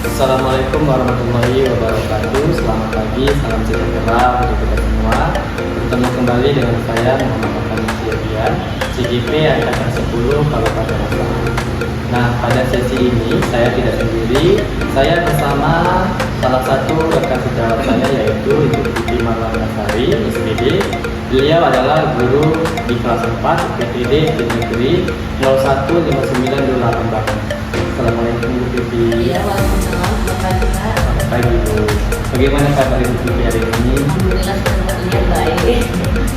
Assalamualaikum warahmatullahi wabarakatuh. Selamat pagi, salam sejahtera untuk kita semua. Bertemu kembali dengan saya Muhammad Afan Siagian, CGP Angkatan 10 Kabupaten Masalah. Nah, pada sesi ini saya tidak sendiri. Saya bersama salah satu rekan sejawat saya, yaitu Ibu Titi Marlanasari, SPD. Beliau adalah guru di kelas 4 PTD di Negeri 015928 Bandung. Assalamualaikum Bu Titi. Iya, waalaikumsalam. Selamat pagi Bu. Bagaimana kabar Ibu Titi hari ini? Alhamdulillah semuanya baik.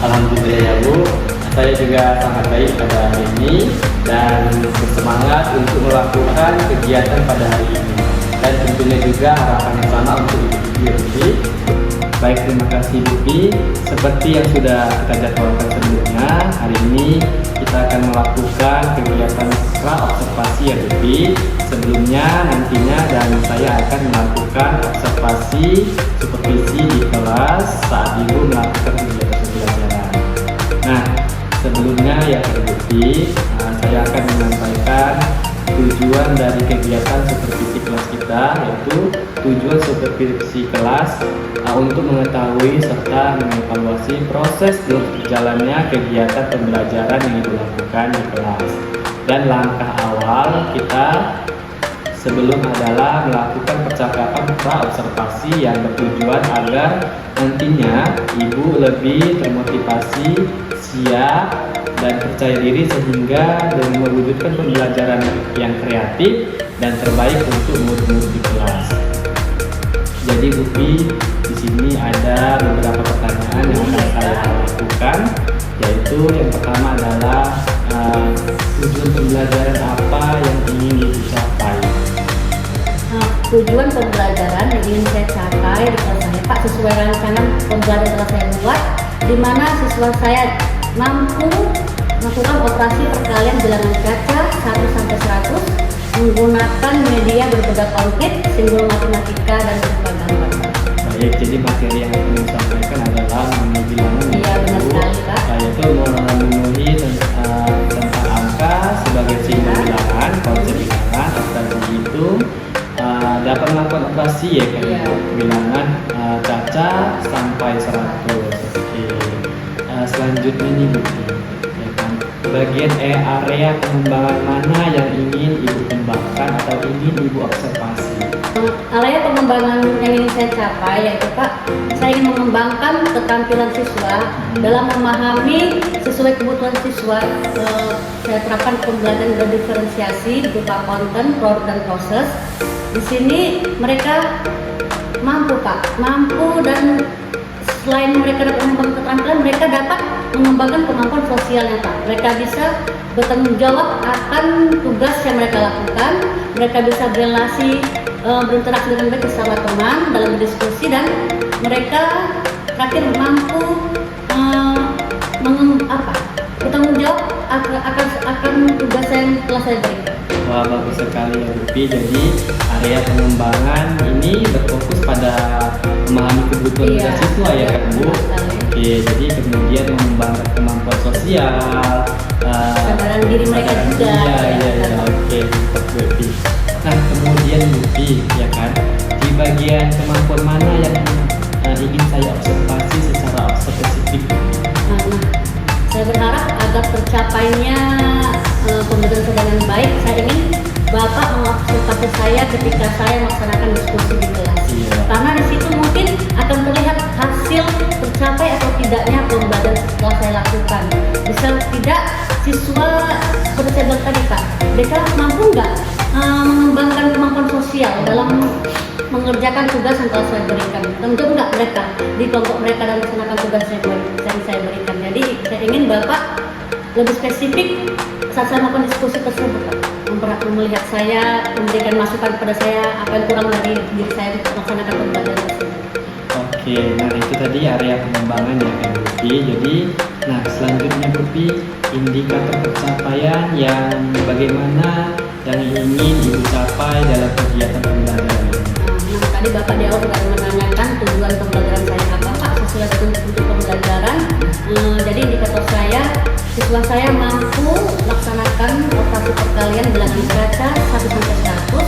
Alhamdulillah ya Bu. Saya juga sangat baik pada hari ini dan bersemangat untuk melakukan kegiatan pada hari ini. Dan tentunya juga harapan yang sama untuk Ibu Titi. Baik, terima kasih Bu Titi. Seperti yang sudah kita jadwalkan sebelumnya, hari ini kita akan melakukan kegiatan pra-observasi ya Bu Titi. Sebelumnya nantinya dan saya akan melakukan observasi supervisi di kelas saat Ibu melakukan kegiatan pembelajaran. Nah, sebelumnya ya Bu Titi, saya akan menyampaikan tujuan dari kegiatan supervisi kelas kita, yaitu tujuan supervisi kelas untuk mengetahui serta mengevaluasi proses berjalannya kegiatan pembelajaran yang dilakukan di kelas. Dan langkah awal kita sebelum adalah melakukan percakapan pra-observasi yang bertujuan agar nantinya Ibu lebih termotivasi, siap, dan percaya diri sehingga dengan mewujudkan pembelajaran yang kreatif dan terbaik untuk murid-murid di kelas. Jadi Bu Titi, di sini ada beberapa pertanyaan yang akan saya lakukan, yaitu yang pertama adalah tujuan pembelajaran apa yang ingin dicapai? Tujuan pembelajaran yang ingin saya capai di kelas saya, Pak, sesuai rancangan pembelajaran yang telah saya buat, di mana siswa saya mampu melakukan operasi perkalian bilangan kaca 1 sampai 100 menggunakan media berbeda konflik, simbol matematika dan berupa gambar. Baik, jadi materi yang akan disampaikan adalah mengenai bilangan. Iya, benar sekali, Pak. Yaitu memenuhi tentang angka sebagai simbol bilangan, konsep bilangan, abstrak hitung, dapat melakukan operasi ya kan, Iya. bilangan caca sampai 100. Oke. Selanjutnya nih Bu Titi, ya kan, bagian area pengembangan mana yang ingin Ibu kembangkan atau ingin Ibu observasi? Area pengembangan yang ingin saya capai yaitu, Pak, saya ingin mengembangkan keterampilan siswa dalam memahami sesuai kebutuhan siswa. Saya terapkan pembelajaran berdiferensiasi berupa konten, produk, dan proses. Di sini mereka mampu, Pak, dan selain mereka dapat mengembangkan keterampilan, mereka dapat mengembangkan kemampuan sosialnya, Pak. Mereka bisa bertanggung jawab akan tugas yang mereka lakukan. Mereka bisa berrelasi, berinteraksi dengan baik bersama teman dalam berdiskusi, dan mereka terakhir mampu bertanggung jawab akan tugas yang telah saya berikan. Wah, bagus sekali ya Bu Titi. Jadi area pengembangan ini berfokus pada memahami kebutuhan Iya, siswa ya kan Bu. benar sekali. Oke, jadi kemudian mengembangkan kemampuan sosial, Kesadaran diri mereka juga. Iya, oke, Bu Titi. Nah, kemudian Bu Titi, ya kan, di bagian kemampuan mana yang ingin saya observasi secara spesifik? Nah, saya berharap agar tercapainya pembelajaran saya dengan baik. Saya ingin Bapak mengobservasi saya ketika saya melaksanakan diskusi di kelas. Iya. Karena di situ mungkin akan terlihat hasil tercapai atau tidaknya pembelajaran setelah saya lakukan. Bisa tidak siswa seperti saya bilang tadi, Pak, mereka mampu nggak mengembangkan kemampuan sosial dalam mengerjakan tugas yang telah saya berikan. Tentu nggak mereka di kelompok mereka dalam melaksanakan tugas yang saya berikan. Jadi saya ingin Bapak lebih spesifik saat saya melakukan diskusi tersebut, Pak, melihat saya, memberikan masukan kepada saya apa yang kurang dari diri saya untuk melaksanakan pembelajaran tersebut. Oke, nah itu tadi area pengembangan ya kan Bu Titi. Jadi, nah selanjutnya Bu Titi, indikator pencapaian yang bagaimana yang ingin Ibu capai dalam kegiatan pembelajaran ini? Nah, tadi Bapak di awal sudah menanyakan tujuan pembelajaran saya apa, Pak, sesuai dengan untuk pembelajaran. Jadi indikator saya, siswa saya mampu melaksanakan operasi perkalian bilangan kaca 1 sampai 100.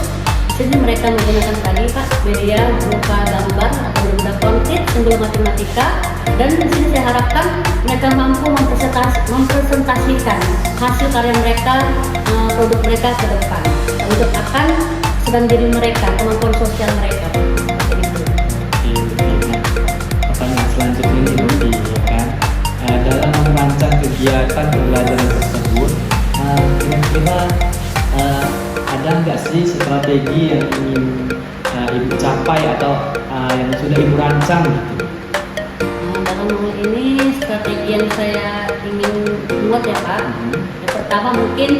Jadi mereka menggunakan tadi Pak media berupa gambar atau berupa konten simbol matematika, dan di sini saya harapkan mereka mampu mempresentasikan hasil karya mereka, produk mereka ke depan untuk akan sedang jadi mereka kemampuan sosial mereka. Oke, nah, pertanyaan selanjutnya nih Ruby, ya kan? Dalam merancang kegiatan pembelajaran tersebut, kira-kira ada nggak sih strategi yang ingin Ibu capai atau yang sudah Ibu rancang gitu? Dalam hal ini strategi yang saya ingin buat ya Pak. Yang pertama mungkin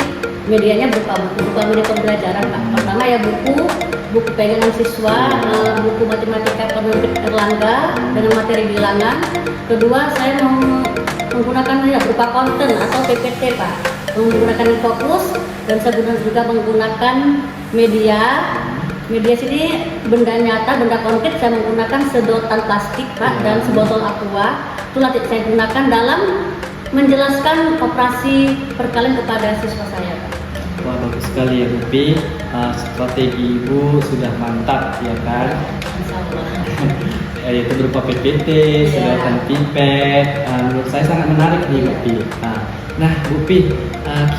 medianya berupa media pembelajaran Pak. Pertama ya buku pegangan siswa, buku matematika penerbit Erlangga dengan materi bilangan. Kedua saya menggunakan ya berupa konten atau PPT Pak, menggunakan fokus, dan saya juga menggunakan media sini benda nyata, benda konkret. Saya menggunakan sedotan plastik Pak dan sebotol aqua. Itu nanti saya gunakan dalam menjelaskan operasi perkalian kepada siswa saya Pak. Wah, bagus sekali ya Ruby. Strategi Ibu sudah mantap ya kan? Insyaallah. Yaitu berupa PPT, sedotan pipet. Menurut saya sangat menarik nih Ruby. Nah Ruby,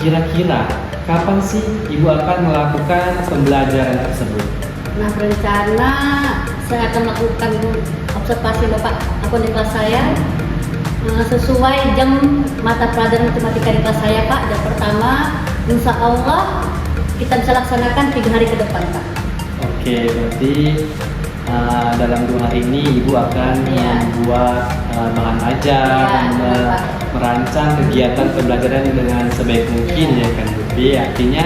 kira-kira kapan sih Ibu akan melakukan pembelajaran tersebut? Nah, rencana saya akan melakukan observasi Bapak akun di kelas saya sesuai jam mata pelajaran matematika di kelas saya Pak. Yang pertama, insya Allah kita bisa laksanakan 3 hari ke depan Pak. Oke, berarti dalam 2 hari ini Ibu akan membuat bahan ajar, merancang kegiatan pembelajaran dengan sebaik mungkin ya kan Ruby. Artinya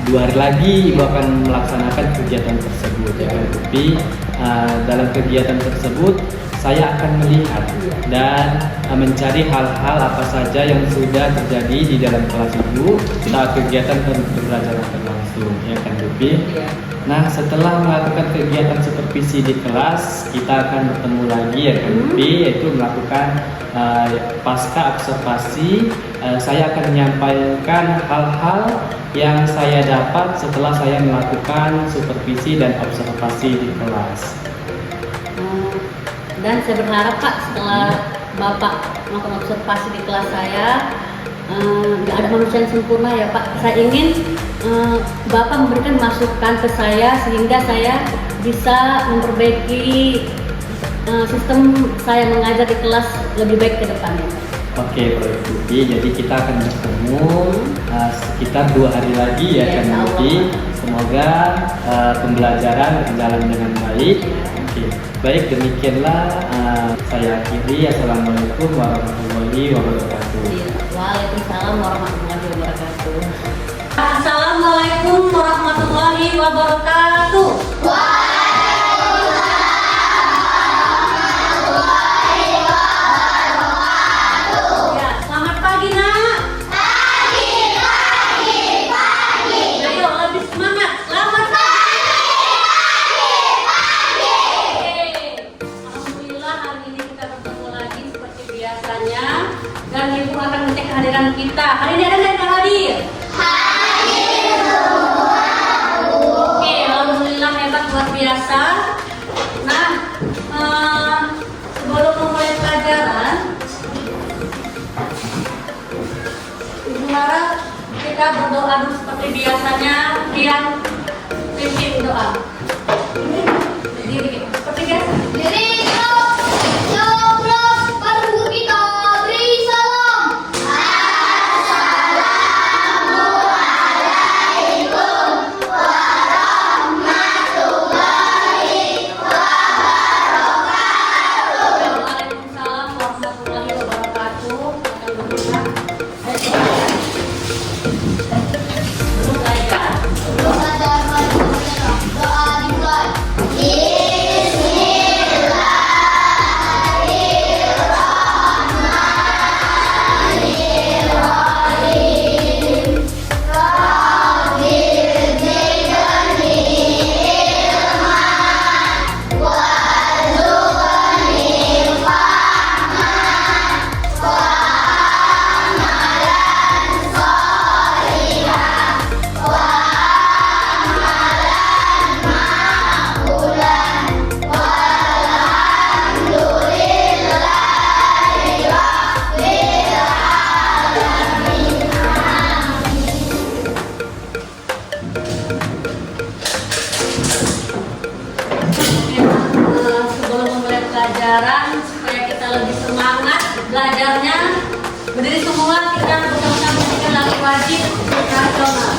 2 hari lagi Ibu akan melaksanakan kegiatan tersebut ya kan Ruby. Dalam kegiatan tersebut saya akan melihat dan mencari hal-hal apa saja yang sudah terjadi di dalam kelas Ibu saat kegiatan pembelajaran berlangsung ya kan Ruby. Nah, setelah melakukan kegiatan supervisi di kelas, kita akan bertemu lagi ya kan Ruby, yaitu melakukan pasca observasi. Saya akan menyampaikan hal-hal yang saya dapat setelah saya melakukan supervisi dan observasi di kelas. Dan saya berharap Pak, setelah Bapak melakukan observasi di kelas saya, nggak ada manusia yang sempurna ya Pak. Saya ingin Bapak memberikan masukan ke saya sehingga saya bisa memperbaiki sistem saya mengajar di kelas lebih baik ke depannya. Oke, Bro Ruby, jadi kita akan bertemu sekitar 2 hari lagi ya kan Ruby. Semoga pembelajaran berjalan dengan baik. Oke, baik, demikianlah saya akhiri. Assalamualaikum warahmatullahi wabarakatuh. Waalaikumsalam warahmatullahi wabarakatuh. Assalamualaikum warahmatullahi wabarakatuh. Ya, selamat pagi nak. Pagi. Ayo lebih semangat. Selamat pagi. Alhamdulillah hari ini kita bertemu lagi seperti biasanya, dan Ibu akan mengecek kehadiran kita. Hari ini ada yang hadir? Oke, alhamdulillah hebat, luar biasa. Nah, sebelum memulai pelajaran, Ibu harap kita berdoa dulu seperti biasanya. Rian, pimpin doa. Diri, seperti biasa. Waalaikumsalam warahmatullahi wabarakatuh. Belum belajar. Doa dimulai. pelajaran supaya kita lebih semangat belajarnya. Berdiri semua, kita bersama-sama kita lagi wajib nasional.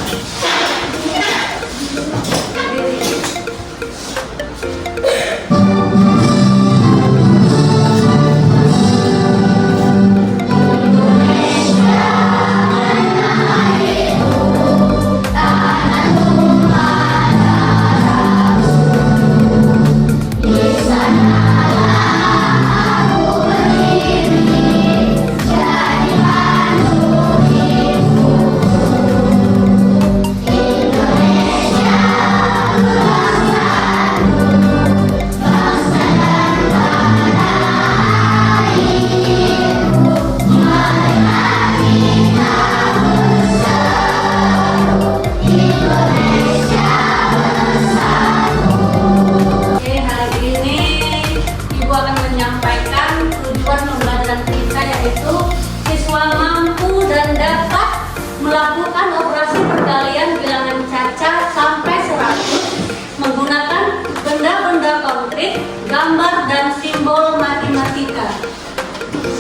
Melakukan operasi perkalian bilangan cacat sampai 100 menggunakan benda-benda konkret, gambar dan simbol matematika.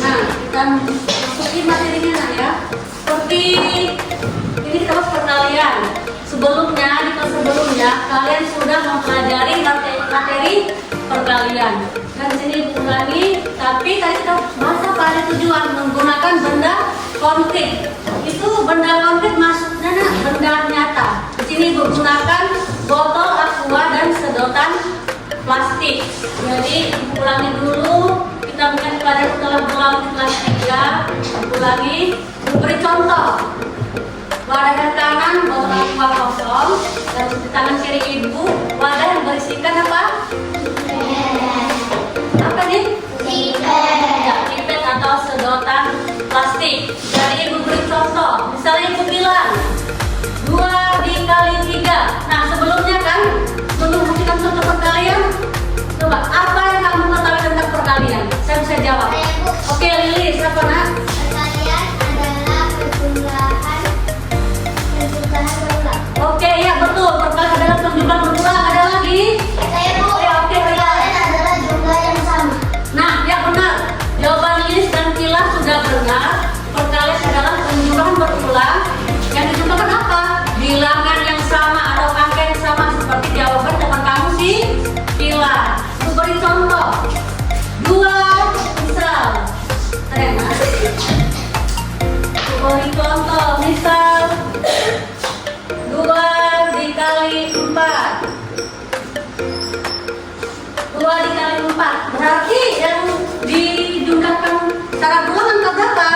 Nah, kita masukin materinya nah ya. Seperti ini kita bahas perkalian. Sebelumnya, di kelas sebelumnya kalian sudah mempelajari materi perkalian. Dan di sini ulangi, tapi tadi kita bahas apa? Ada tujuan menggunakan benda konkret. Itu benda konkret maksudnya benda nyata. Di sini menggunakan botol aqua dan sedotan plastik. Jadi ulangi dulu. Kita mungkin pada setelah ulangi kelas 3, ulangi. Beri contoh. Wadah yang kanan botol aqua kosong dan di tangan kiri ibu wadah yang berisikan apa? Apa nih? Ya, pipet atau sedotan plastik. Jadi ibu beri contoh. Misalnya ibu bilang 2 dikali 3. Nah sebelumnya kan sebelum memberikan contoh perkalian, coba apa yang kamu ketahui tentang perkalian? Saya bisa jawab. Oke Lili, siapa nak? Perkalian adalah penjumlahan berulang. Oke ya betul, perkalian adalah penjumlahan berulang. Ada lagi? Saya Bu. Oke, Perkalian adalah jumlah yang sama. Nah ya benar. Jawaban Lilis dan Kila sudah benar. Perkalian adalah penjumlahan berulang. Yang dijumlahkan apa? Bilangan yang sama atau angka yang sama seperti jawaban teman kamu sih Kila. Beri contoh. 2 misal. Keren mas. Beri contoh misal 2 dikali 4. 2 dikali 4. Berarti yang dijumlahkan secara berulang angka berapa?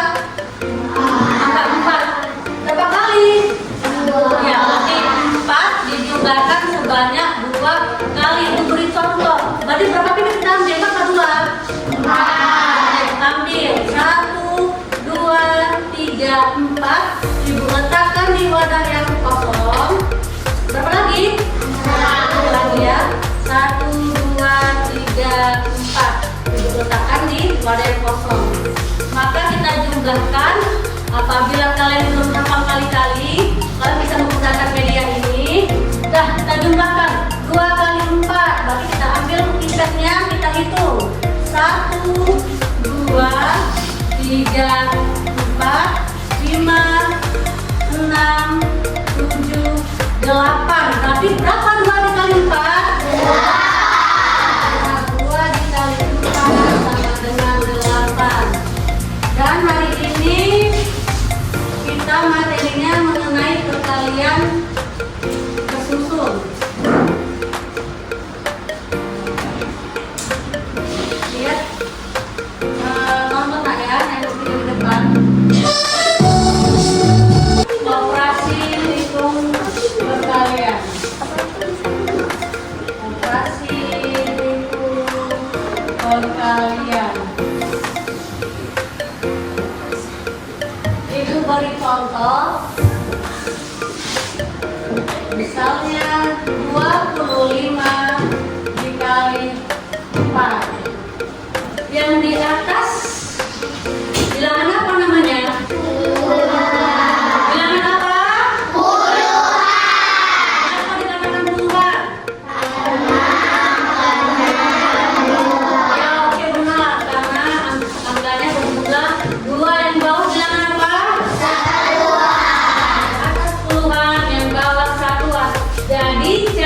Angka 4. Berapa kali? Ya, berarti 4 dijumlahkan sebanyak 2 kali. Itu beri contoh. Berarti berapa pipet kita ambil? 4 atau 2? 4. Ambil 1, 2, 3, 4. Ibu letakkan di wadah yang kosong. Berapa lagi? 1 lagi ya. 1, 2, 3, 4. Ibu letakkan di wadah yang kosong. Maka kita jumlahkan. Apabila kalian belum hafal kali-kali, kalian bisa menggunakan media ini. Dah kita jumlahkan 2 kali 4. Berarti kita ambil pipetnya, kita hitung 1, 2, 3, 4, 5, 6, 7, 8. Berarti berapa 2 dikali 4? 2 dikali 4 sama dengan 8. Dan hari ini kita materinya mengenai perkalian tersusun. Lihat nonton tak ya yang di depan. Operasi hitung perkalian. Operasi hitung perkalian. Ibu beri contoh. Misalnya 25 dikali 4. Yang di atas bilangan apa namanya? Bilangan apa? Kenapa dikatakan puluhan? Ya oke benar.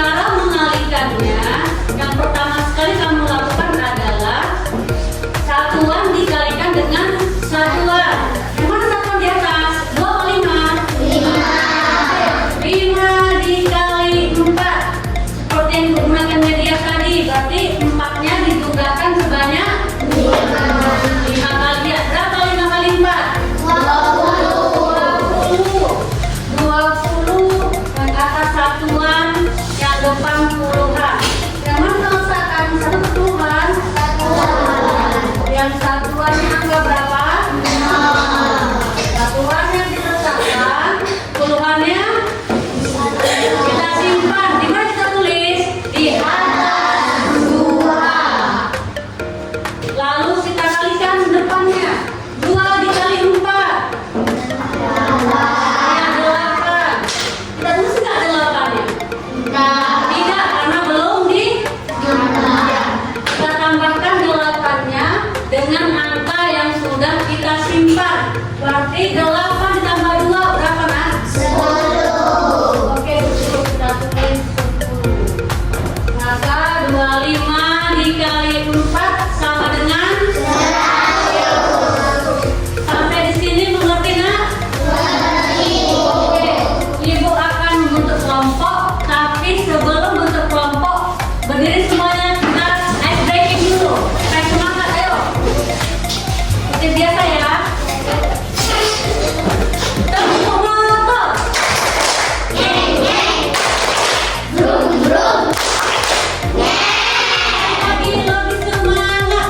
cara mengalikannya, yang pertama sekali kamu lakukan adalah satuan dikalikan dengan satuan. Yang mana satuan di atas? 2 atau 5? 5 dikali 4. Seperti yang digunakan media tadi, berarti 4-nya digunakan sebanyak 5 kali. Berapa 5 kali 4? 20. Yang atas satuan, yang depan puluhan. Yang mana letakkan satu puluhan? Yang satuannya angka berapa? Satuannya diletakkan, puluhannya kita simpan. Di mana kita tulis? Di atas 2. Lalu kita kalikan depannya. 2 dikali 4. Yang 8. Kita tulis nggak 8-nya? Tidak, karena belum di. Kita tambahkan 8-nya dengan angka yang sudah kita simpan. Berarti 8 ditambah 2 berapa, Nak? 10. Oke, cukup kita tulis 10. Maka 25 dikali 4 sama dengan 100. Sampai di sini mengerti, Nak? Oke, Ibu akan membentuk kelompok, tapi sebelum bentuk kelompok, berdiri semuanya, kita ice breaking dulu. Kayak semangat, ayo. Seperti biasa ya. Tepuk motor. Lagi lebih semangat.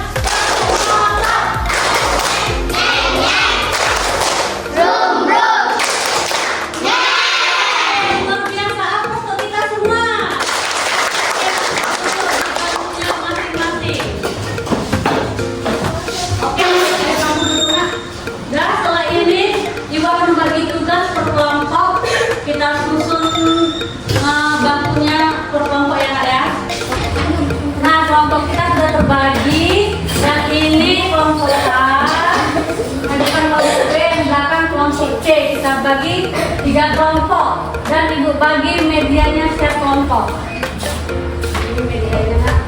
Luar biasa, apa untuk kita semua? Punya masing-masing. Oke, kamu duduk, Nak. Dan setelah ini Ibu akan membagi tugas per kelompok. Kita susun bangkunya per kelompok ya, Kak ya. Nah, kelompok kita sudah terbagi. Yang ini kelompok A, yang depan kelompok B, yang belakang kelompok C. Kita bagi 3 kelompok dan Ibu bagi medianya setiap kelompok. Ini medianya, Nak.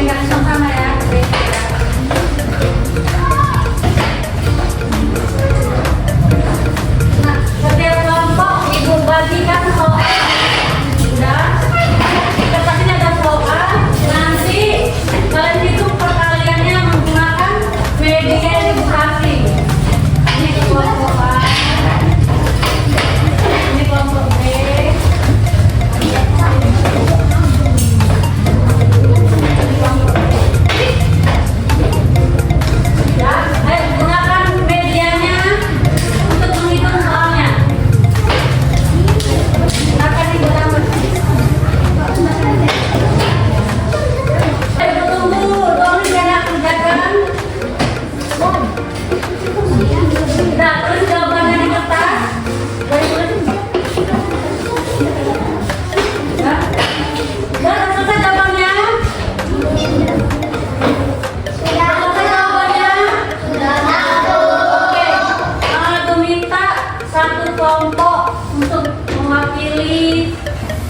Sama-sama ya.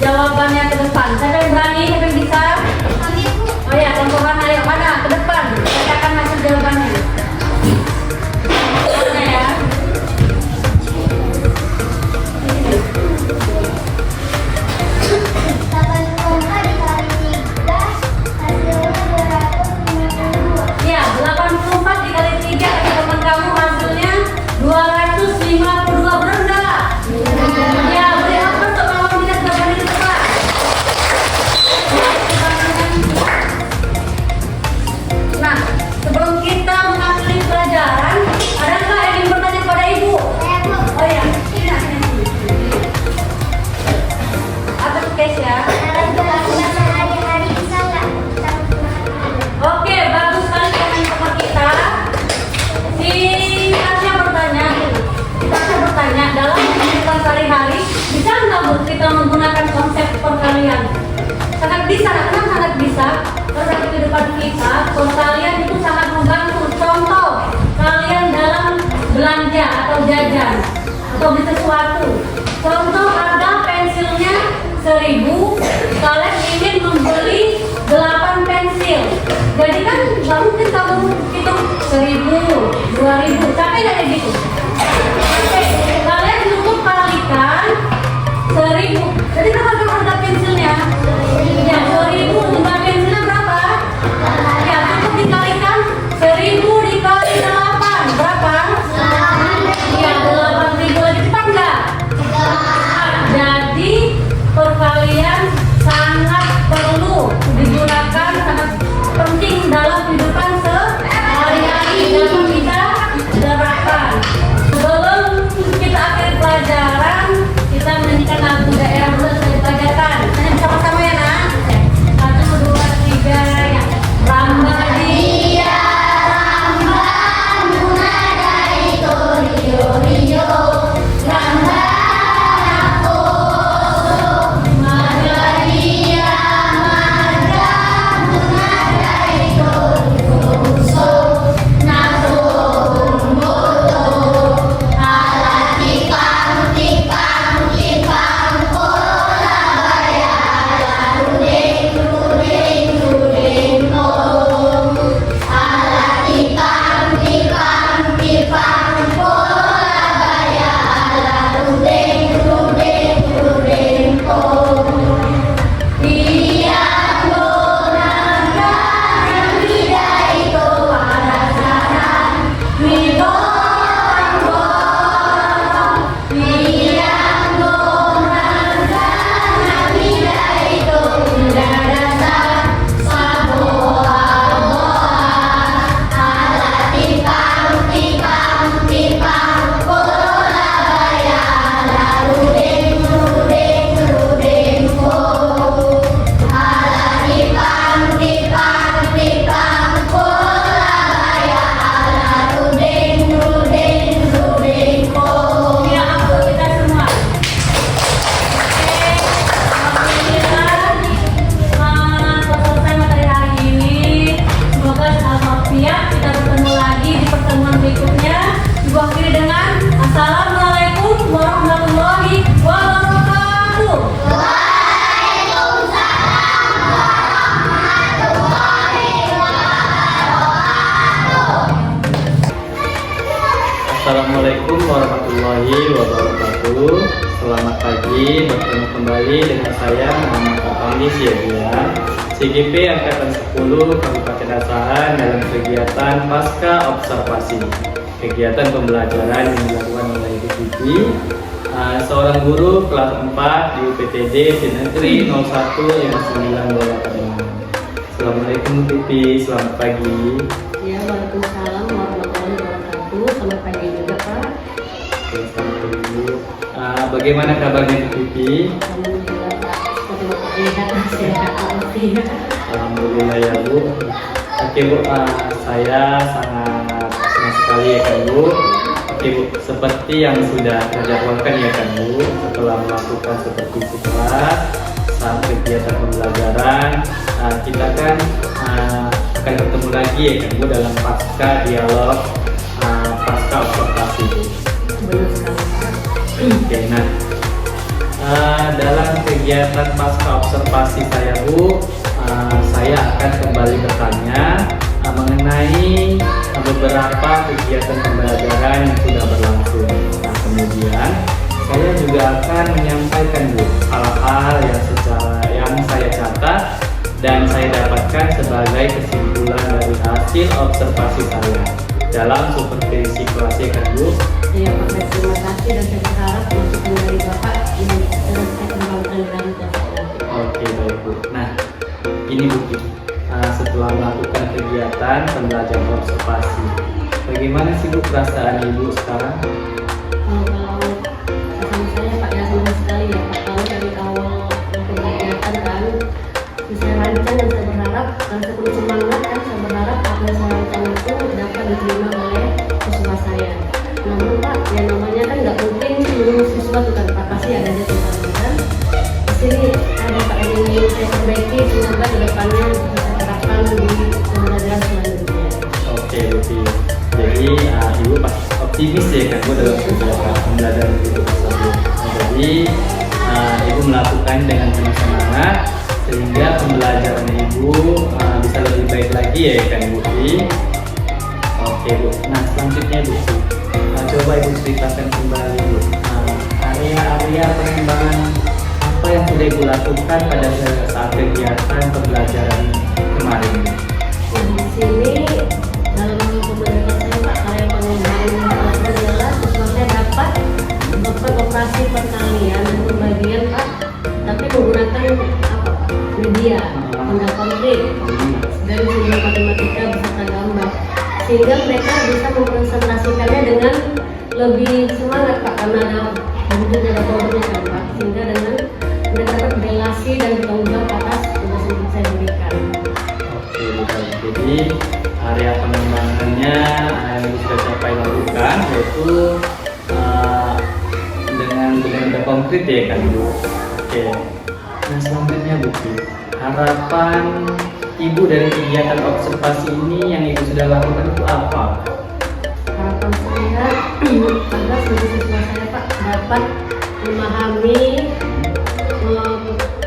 jawabannya ke depan. Siapa yang berani? Siapa yang bisa? Oh ya, kelompok ayo mana? Ke depan. Katakan hasil jawabannya. Mana ya? Ya, 84 dikali 3 teman kamu hasilnya 252. Benar enggak? Ya, beri apa untuk kawan kita sebagai di depan. nggak mungkin kamu hitung 1.000, 2.000, capek nggak kayak gitu? Oke, kalian cukup kalikan 1.000. Jadi berapa harga pensilnya? Ya 2.000, jumlah pensilnya berapa? Ya cukup dikalikan 1.000 dikali 8 berapa? Ya 8.000 lebih cepat nggak? Jadi perkalian sangat perlu digunakan, sangat penting dalam kehidupan sehari-hari dalam kita terapkan. Sebelum kita akhir pelajaran, kita menyanyikan lagu daerah dulu sebagai pelajaran. Nyanyi sama-sama ya nak. 1, 2, 3 ya. Ramba dia, ramba bunga dari Torio Rio, ramba aku, Magaria, marga bunga dari Torio Ruso, nato moto, alat tipang tipang tipang pola baya, rudeng rudeng rudeng oh, alat tipang tipang tipang pola baya, rudeng rudeng rudeng oh. Tiang donaga vida itu warasaran widong borong. Tiang donaga vida itu udarasan saboa-boa. Alat tipang tipang tipang pola baya, rudeng rudeng rudeng oh. Alat tipang tipang tipang pola baya, rudeng rudeng rudeng oh. Ya aku kita semua. Alhamdulillah, selesai materi hari ini. Semoga walafiat kita bertemu lagi di pertemuan berikutnya. Ibu akhiri dengan Assalamualaikum warahmatullahi wabarakatuh. Assalamualaikum warahmatullahi wabarakatuh. Selamat pagi, bertemu kembali dengan saya Muhammad Afandi Siagian, CGP Angkatan 10 Kabupaten Asahan dalam kegiatan Pasca Observasi. Kegiatan pembelajaran yang dilakukan oleh Ibu Pipi, seorang guru kelas 4 di UPTD di Negeri 01 yang 9 Bola Padang. Assalamualaikum Pipi, selamat pagi. Ya, waalaikumsalam warahmatullahi wabarakatuh. Selamat pagi juga Pak. Oke, selamat pagi Bu. Bagaimana kabarnya Bu Pipi? Alhamdulillah Pak. Seperti Bapak lihat sehat walafiat. Alhamdulillah ya Bu. Oke Bu, saya sangat senang sekali ya kan Bu. Oke Bu, seperti yang sudah terjadwalkan ya kan Bu, setelah melakukan seperti itu kelas saat kegiatan pembelajaran, kita kan akan bertemu lagi ya kan Bu dalam pasca dialog, pasca observasi Bu. Benar sekali Pak. Oke, nah dalam kegiatan pasca observasi saya Bu, saya akan kembali bertanya mengenai beberapa kegiatan pembelajaran yang sudah berlangsung. Nah, kemudian saya juga akan menyampaikan Bu hal-hal yang saya catat dan saya dapatkan sebagai kesimpulan dari hasil observasi saya dalam supervisi kelas ya kan Bu. Ya Pak, terima kasih dan saya berharap masukan dari Bapak ini terus saya kembangkan dalam kelas nanti. Oke baik Bu. Nah ini Bu, setelah melakukan kegiatan pembelajaran observasi, bagaimana sih Bu perasaan Ibu sekarang? Kalau perasaan saya Pak ya senang sekali ya Pak, kalau dari awal kegiatan kan saya rancang dan saya berharap dan saya perlu semangat kan, saya berharap apa yang saya rancang itu dapat diterima oleh siswa saya. Namun Pak, yang namanya kan nggak mungkin seluruh siswa itu kan Pak, pasti ada aja kesalahan. Di sini ada Pak yang ingin saya perbaiki, semoga kedepannya bisa saya terapkan di pembelajaran selanjutnya. Oke Bu. Jadi Ibu pasti optimis ya kan Bu dalam kegiatan pembelajaran itu tersebut. Nah, jadi Ibu melakukan dengan penuh semangat sehingga pembelajaran Ibu bisa lebih baik lagi ya kan Bu. Oke Bu. Nah selanjutnya Bu, coba Ibu ceritakan kembali Bu, area-area pengembangan apa yang sudah Ibu lakukan pada saat kegiatan pembelajaran kemarin. Di sini dalam pembelajaran saya Pak, area pengembangan yang lakukan adalah siswa saya dapat melakukan operasi pertanian dan pembagian Pak, tapi menggunakan apa Pak? Media, tanda konkret dan sumber matematika beserta gambar, sehingga mereka bisa mempresentasikannya dengan lebih semangat Pak, karena ada bentuknya ada kompornya kan Pak, sehingga dengan mereka dapat relasi dan bertanggung jawab atas tugas yang saya berikan. Oke, baik. Jadi area pengembangannya yang sudah capai lakukan yaitu dengan ada konkret ya kan Bu. Oke. Nah selanjutnya Bu, harapan Ibu dari kegiatan observasi ini yang Ibu sudah lakukan itu apa? Harapan saya agar seluruh siswa saya Pak dapat memahami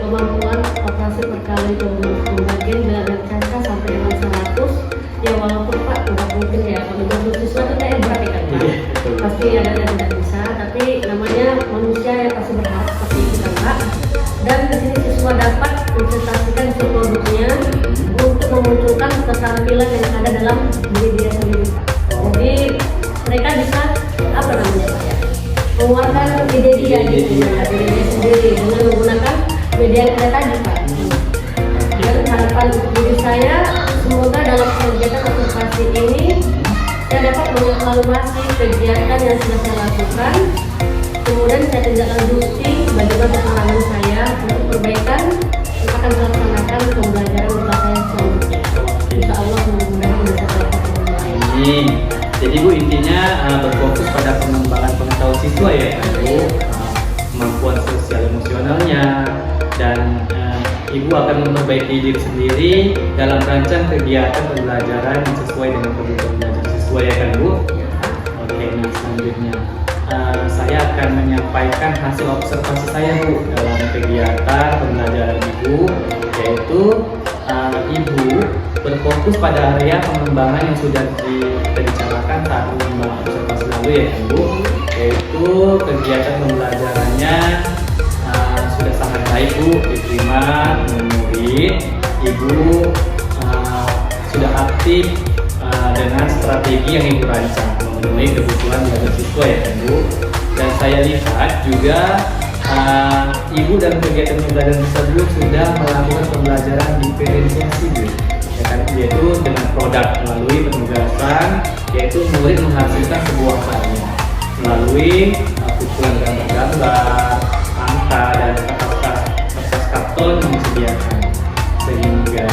kemampuan operasi perkali pembagian dengan caca sampai dengan 100 ya, walaupun Pak nggak mungkin ya, kalau 20 siswa itu kayak berat ya kan Pak, pasti ada yang tidak bisa, tapi namanya manusia yang pasti berharap seperti itu kan Pak. Dan di sini siswa dapat mempresentasikan isi produknya untuk memunculkan keterampilan yang ada dalam diri dia sendiri Pak. Jadi mereka bisa apa namanya Pak ya, mengeluarkan ide dia gitu ya, ide dia sendiri dengan menggunakan media yang ada tadi Pak. Dan harapan untuk diri saya, semoga dalam kegiatan observasi ini saya dapat mengevaluasi kegiatan yang sudah saya lakukan, kemudian saya tindak lanjuti bagaimana pengalaman saya untuk perbaikan yang akan saya laksanakan pembelajaran kelas saya selanjutnya. Insya Allah mudah-mudahan bisa dapat membaik. Amin. Jadi Bu intinya berfokus pada pengembangan pengetahuan siswa ya kan Bu, kemampuan sosial emosionalnya, dan Ibu akan memperbaiki diri sendiri dalam rancang kegiatan pembelajaran yang sesuai dengan kebutuhan belajar siswa ya kan Bu. Oke, nah selanjutnya saya akan menyampaikan hasil observasi saya Bu dalam kegiatan pembelajaran Ibu, yaitu Ibu berfokus pada area pengembangan yang sudah dibicarakan saat pengembangan observasi lalu ya kan Bu, yaitu kegiatan pembelajarannya sudah sangat baik Bu, diterima murid. Ibu sudah aktif dengan strategi yang Ibu rancang memenuhi kebutuhan belajar siswa ya kan Bu. Dan saya lihat juga Ibu dalam kegiatan pembelajaran tersebut sudah melakukan pembelajaran diferensiasi Bu, ya kan, yaitu dengan produk melalui penugasan, yaitu murid menghasilkan sebuah karya melalui pukulan gambar-gambar, angka dan kertas karton yang disediakan. Sehingga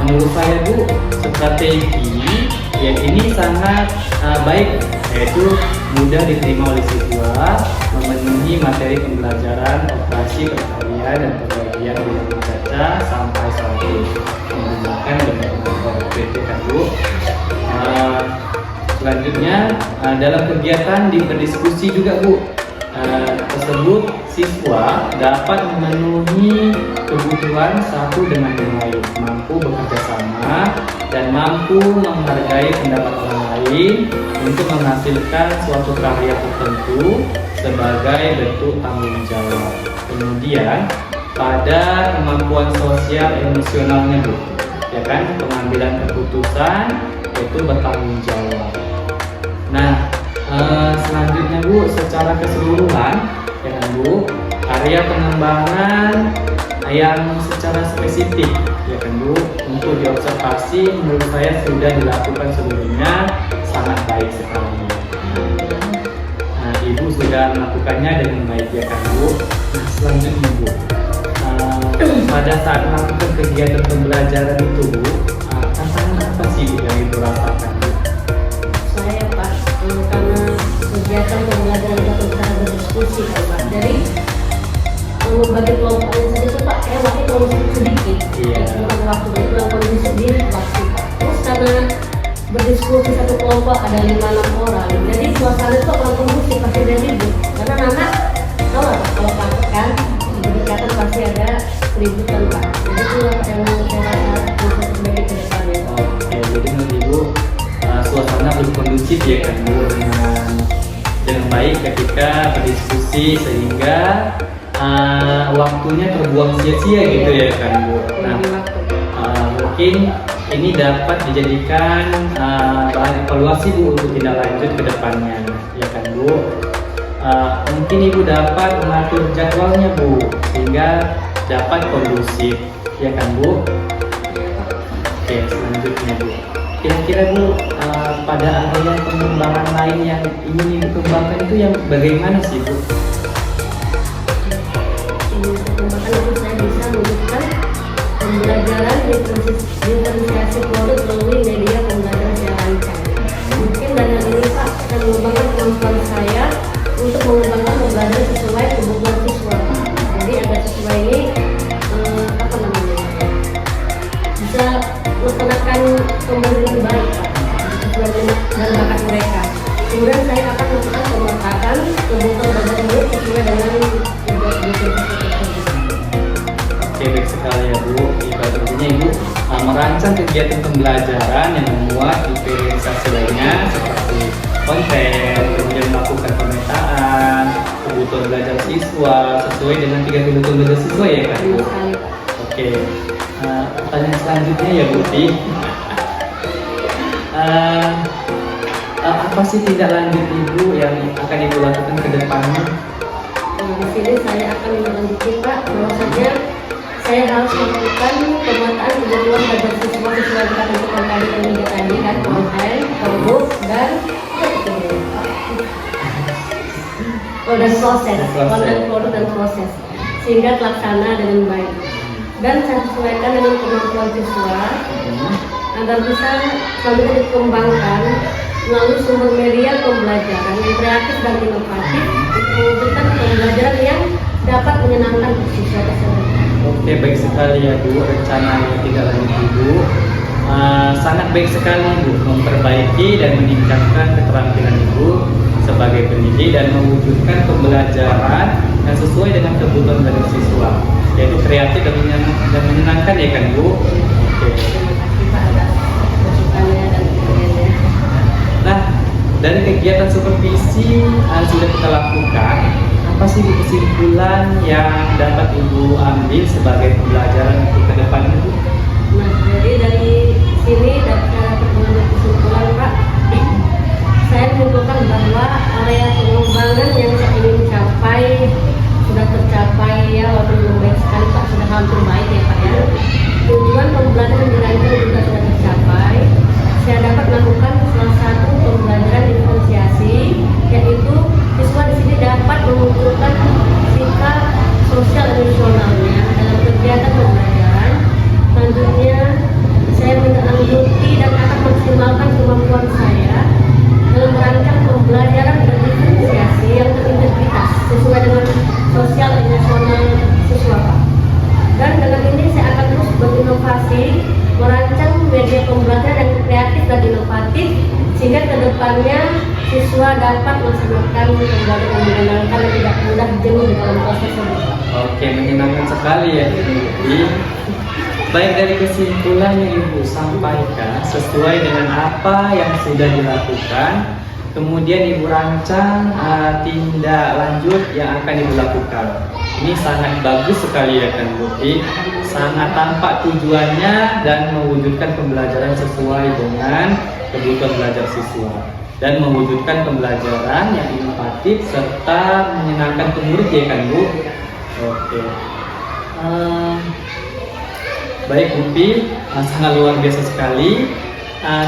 menurut saya Bu, strategi ya ini sangat baik, yaitu mudah diterima oleh siswa, memenuhi materi pembelajaran operasi perkalian dan pembagian bilangan caca sampai 100 menggunakan bentuk konkret ya kan Bu. Selanjutnya dalam kegiatan berdiskusi juga Bu, tersebut siswa dapat memenuhi kebutuhan satu dengan yang lain, mampu bekerja sama dan mampu menghargai pendapat orang lain untuk menghasilkan suatu karya tertentu sebagai bentuk tanggung jawab. Kemudian pada kemampuan sosial emosionalnya Bu, ya kan, pengambilan keputusan itu bertanggung jawab. Nah, selanjutnya Bu, secara keseluruhan ya kan Bu, area pengembangan yang secara spesifik ya kan Bu untuk diobservasi menurut saya sudah dilakukan sebelumnya sangat baik sekali. Nah, Ibu sudah melakukannya dengan baik ya kan Bu. Nah, selanjutnya Bu, pada saat melakukan kegiatan pembelajaran itu Bu, tantangan apa sih Bu yang Ibu rasakan Bu? Saya Pak, karena kegiatan pembelajaran itu secara berdiskusi kan Pak, jadi bagi kelompoknya saja tuh Pak, kayak waktu terlalu sedikit. Iya. Bukan waktu itu yang kondisi sendiri waktu Pak. Terus karena berdiskusi satu kelompok ada 5-6 orang, jadi suasana itu orang kondusif pasti dari ribut. Karena anak tahu lah kalau Pak kan berdekatan pasti ada keributan Pak. Jadi itu yang saya rasa bisa sebagai ke depannya. Oke, jadi menurut Ibu suasana belum kondusif ya kan Bu dengan baik ketika berdiskusi sehingga waktunya terbuang sia-sia gitu ya kan Bu. Nah, mungkin ini dapat dijadikan bahan evaluasi Bu untuk tindak lanjut ke depannya ya kan Bu. Mungkin Ibu dapat mengatur jadwalnya Bu sehingga dapat kondusif ya kan Bu. Oke, selanjutnya Bu, kira-kira Bu pada area pengembangan lain yang ingin Ibu kembangkan itu yang bagaimana sih Bu? Perkembangan itu saya bisa mewujudkan pembelajaran diferensiasi produk melalui media pembelajaran secara rancang. Mungkin dengan ini Pak, saya mengembangkan kemampuan saya untuk mengembangkan pembelajaran sesuai kebutuhan siswa. Jadi agar siswa ini bisa melaksanakan pembelajaran yang baik Pak, sesuai dengan bakat mereka. Kemudian saya akan melakukan pemetakan kebutuhan belajar ini sesuai dengan kebutuhan siswa. Oke, baik sekali ya Bu. Intinya Ibu merancang kegiatan pembelajaran yang memuat diferensiasi lainnya seperti konten, kemudian melakukan pemetaan kebutuhan belajar siswa sesuai dengan 3 kebutuhan belajar siswa ya kan Bu? Oke, pertanyaan selanjutnya ya Bu Ti. Apa sih tindak lanjut Ibu yang akan Ibu lakukan ke depannya? Di sini saya akan melanjutkan Pak, bahwasanya saya harus melakukan pemetaan kebutuhan belajar siswa sesuai dengan kebutuhan tadi kan konten, produk dan proses, konten, produk dan proses sehingga terlaksana dengan baik. Dan saya sesuaikan dengan kemampuan siswa agar bisa selanjutnya dikembangkan melalui sumber media pembelajaran yang kreatif dan inovatif untuk mewujudkan pembelajaran yang dapat menyenangkan siswa tersebut. Oke, baik sekali ya Bu, rencana yang tidak lanjut Ibu sangat baik sekali Bu, memperbaiki dan meningkatkan keterampilan Ibu sebagai pendidik dan mewujudkan pembelajaran yang sesuai dengan kebutuhan dari siswa, yaitu kreatif dan menyenangkan ya kan Bu. Oke. Nah, dari kegiatan supervisi sudah kita lakukan, apa sih kesimpulan yang dapat Ibu ambil sebagai pembelajaran untuk ke depan Bu? Nah, jadi dari sini dapat mengambil kesimpulan Pak, saya menyimpulkan bahwa area pengembangan yang saya ingin capai sudah tercapai ya, walaupun belum baik sekali Pak, sudah hampir baik ya Pak ya. Tujuan pembelajaran dirancang juga sudah tercapai. Saya dapat melakukan salah satu pembelajaran diferensiasi, yaitu siswa di sini dapat mengumpulkan sikap sosial emosionalnya dalam kegiatan pembelajaran. Selanjutnya, saya menindaklanjuti dan akan maksimalkan kemampuan saya dalam merancang pembelajaran berdiferensiasi yang berintegritas sesuai dengan sosial emosional siswa. Dan dengan ini saya akan terus berinovasi, merancang media pembelajaran yang kreatif dan inovatif sehingga kedepannya siswa dapat melaksanakan pembelajaran yang menyenangkan dan tidak mudah jenuh di dalam proses tersebut. Oke, menyenangkan sekali ya Ibu. Baik, dari kesimpulan yang Ibu sampaikan sesuai dengan apa yang sudah dilakukan, kemudian Ibu rancang tindak lanjut yang akan Ibu lakukan. Ini sangat bagus sekali ya kan Bu, sangat tampak tujuannya dan mewujudkan pembelajaran sesuai dengan kebutuhan belajar siswa dan mewujudkan pembelajaran yang inovatif serta menyenangkan pemurid ya kan Bu. Oke. Baik Bu Pi, sangat luar biasa sekali.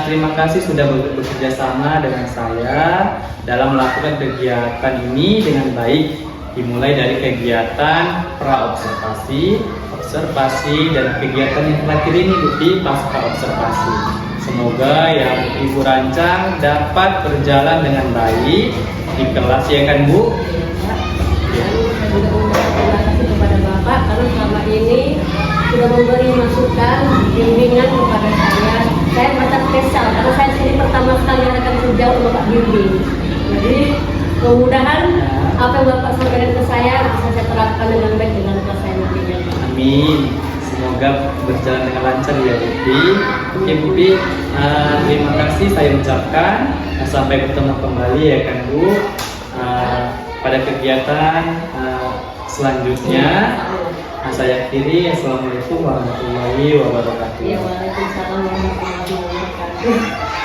Terima kasih sudah bekerja sama dengan saya dalam melakukan kegiatan ini dengan baik. Dimulai dari kegiatan pra-observasi, observasi, dan kegiatan yang terakhir ini Bu Pi pasca observasi. Semoga yang Ibu rancang dapat berjalan dengan baik di kelas ya kan Bu. Saya juga terima kasih kepada Bapak karena selama ini sudah memberi masukan, bimbingan kepada saya. Saya merasa spesial karena saya sendiri pertama sekali akan kerja untuk Bapak bimbing. Jadi mudah-mudahan apa yang Bapak sampaikan ke saya bisa saya terapkan dengan baik dengan kelas Semoga berjalan dengan lancar ya Pupi. Oke Pupi, terima kasih saya ucapkan. Sampai ketemu kembali ya kan Bu, pada kegiatan selanjutnya. Saya akhiri. Assalamualaikum warahmatullahi wabarakatuh. Ya, waalaikumsalam warahmatullahi wabarakatuh.